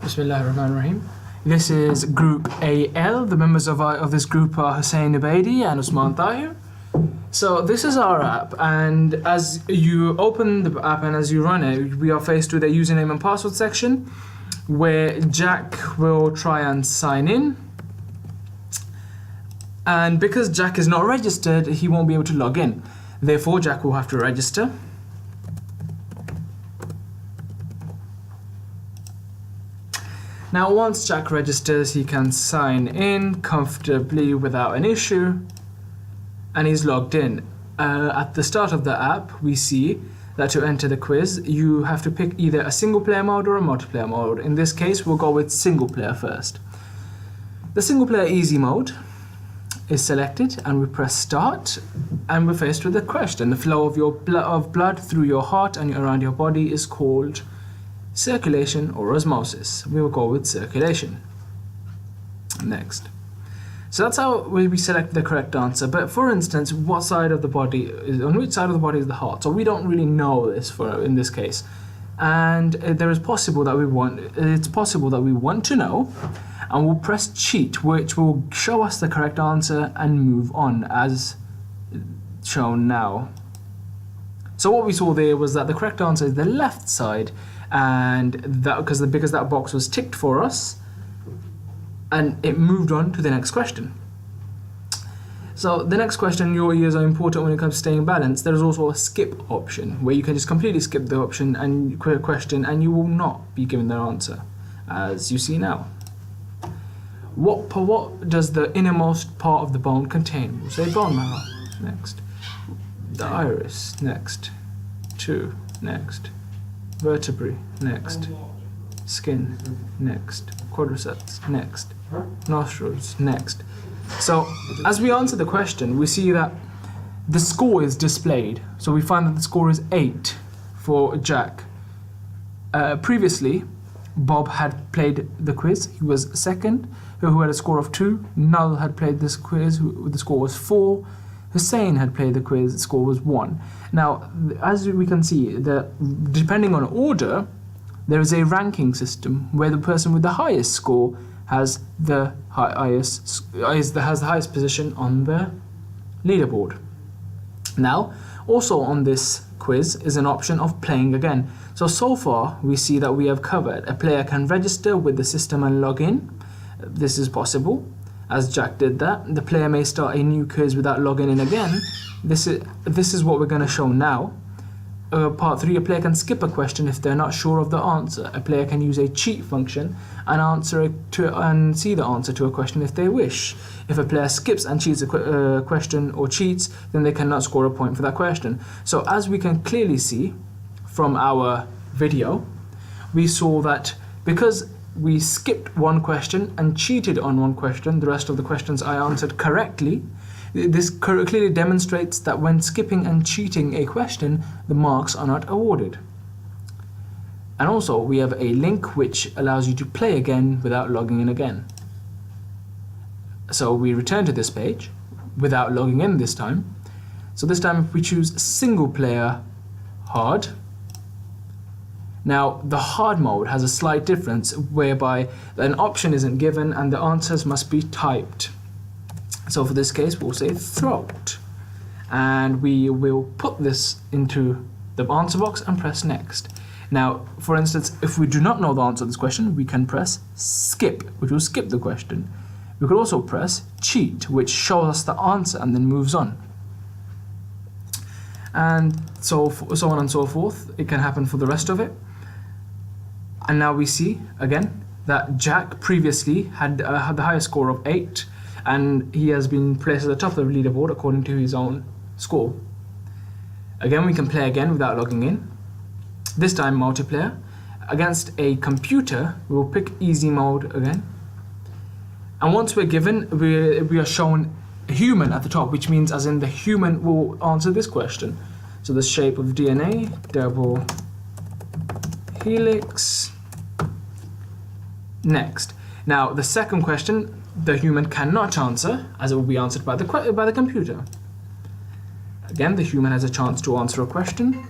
Bismillahirrahmanirrahim. This is Group AL. The members of this group are Hussein Ubaide and Usman Tahir. So this is our app, and as you open the app and as you run it, we are faced with a username and password section where Jack will try and sign in. And because Jack is not registered, he won't be able to log in. Therefore, Jack will have to register. Now, once Jack registers, he can sign in comfortably without an issue, and he's logged in. At the start of the app, we see that to enter the quiz, you have to pick either a single player mode or a multiplayer mode. In this case, we'll go with single player first. The single player easy mode is selected, and we press start, and we're faced with a question. The flow of blood through your heart and around your body is called circulation or osmosis. We will go with circulation. Next. So that's how we select the correct answer. But for instance, on which side of the body is the heart? So we don't really know this in this case. And it's possible that we want to know, and we'll press cheat, which will show us the correct answer and move on as shown now. So what we saw there was that the correct answer is the left side, and that because that box was ticked for us, and it moved on to the next question. So the next question, your ears are important when it comes to staying balanced. There is also a skip option where you can just completely skip the option and question, and you will not be given the answer, as you see now. What does the innermost part of the bone contain? We'll say bone marrow. Next. The iris. Next. 2. Next. Vertebrae. Next. Skin. Next. Quadriceps. Next. Nostrils. Next. So as we answer the question, we see that the score is displayed. So we find that the score is 8 for Jack. Previously, Bob had played the quiz. He was second, who had a score of 2. Null had played this quiz. The score was 4. Hussein had played the quiz. The score was 1. Now, as we can see, depending on order, there is a ranking system where the person with the highest score has the highest position on the leaderboard. Now, also on this quiz is an option of playing again. So far we see that we have covered a player can register with the system and log in. This is possible, as Jack did that. The player may start a new quiz without logging in again. This is what we're going to show now. Part 3, a player can skip a question if they're not sure of the answer. A player can use a cheat function and see the answer to a question if they wish. If a player skips and cheats a question or cheats, then they cannot score a point for that question. So as we can clearly see from our video, we saw that because we skipped one question and cheated on one question, the rest of the questions I answered correctly. This clearly demonstrates that when skipping and cheating a question, the marks are not awarded. And also, we have a link which allows you to play again without logging in again. So we return to this page without logging in this time. So this time if we choose single player hard. Now, the hard mode has a slight difference whereby an option isn't given and the answers must be typed. So for this case, we'll say throat, and we will put this into the answer box and press next. Now, for instance, if we do not know the answer to this question, we can press skip, which will skip the question. We could also press cheat, which shows us the answer and then moves on. And so on and so forth. It can happen for the rest of it. And now we see, again, that Jack previously had the highest score of 8, and he has been placed at the top of the leaderboard according to his own score. Again, we can play again without logging in. This time multiplayer. Against a computer, we will pick easy mode again. And once we're given, we are shown human at the top, which means as in the human will answer this question. So the shape of DNA, double helix. Next. Now the second question, the human cannot answer, as it will be answered by the computer. Again, the human has a chance to answer a question.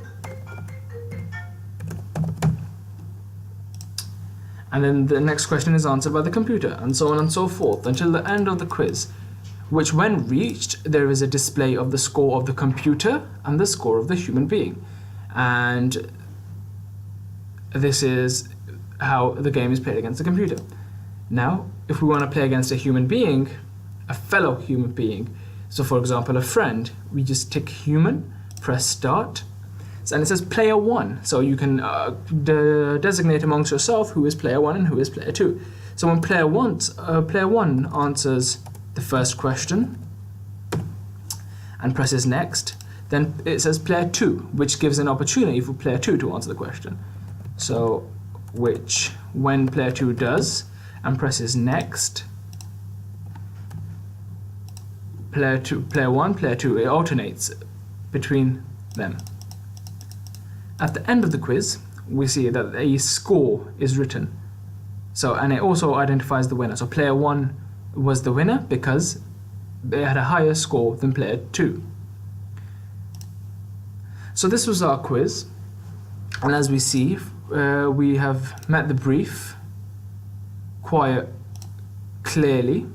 And then the next question is answered by the computer, and so on and so forth until the end of the quiz, which when reached, there is a display of the score of the computer and the score of the human being. And this is how the game is played against the computer. Now, if we want to play against a human being, a fellow human being, so for example a friend, we just tick human, press start, and it says player 1, so you can designate amongst yourself who is player 1 and who is player 2. So when player 1 answers the first question and presses next, then it says player 2, which gives an opportunity for player 2 to answer the question. So when player 2 does and presses next, player 1, player 2, it alternates between them. At the end of the quiz, we see that a score is written. So, and it also identifies the winner. So player 1 was the winner because they had a higher score than player 2. So this was our quiz, and as we see, we have met the brief quite clearly.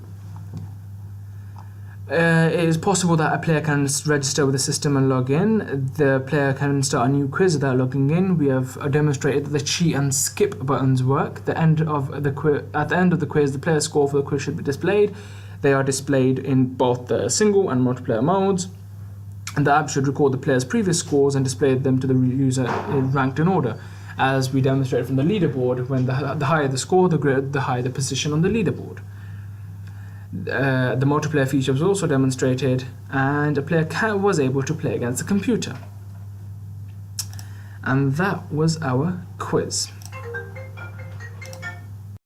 It is possible that a player can register with the system and log in. The player can start a new quiz without logging in. We have demonstrated that the cheat and skip buttons work. At the end of the quiz, the player score for the quiz should be displayed. They are displayed in both the single and multiplayer modes. And the app should record the player's previous scores and display them to the user ranked in order. As we demonstrated from the leaderboard, when the higher the score, the higher the position on the leaderboard. The multiplayer feature was also demonstrated, and a player was able to play against the computer. And that was our quiz.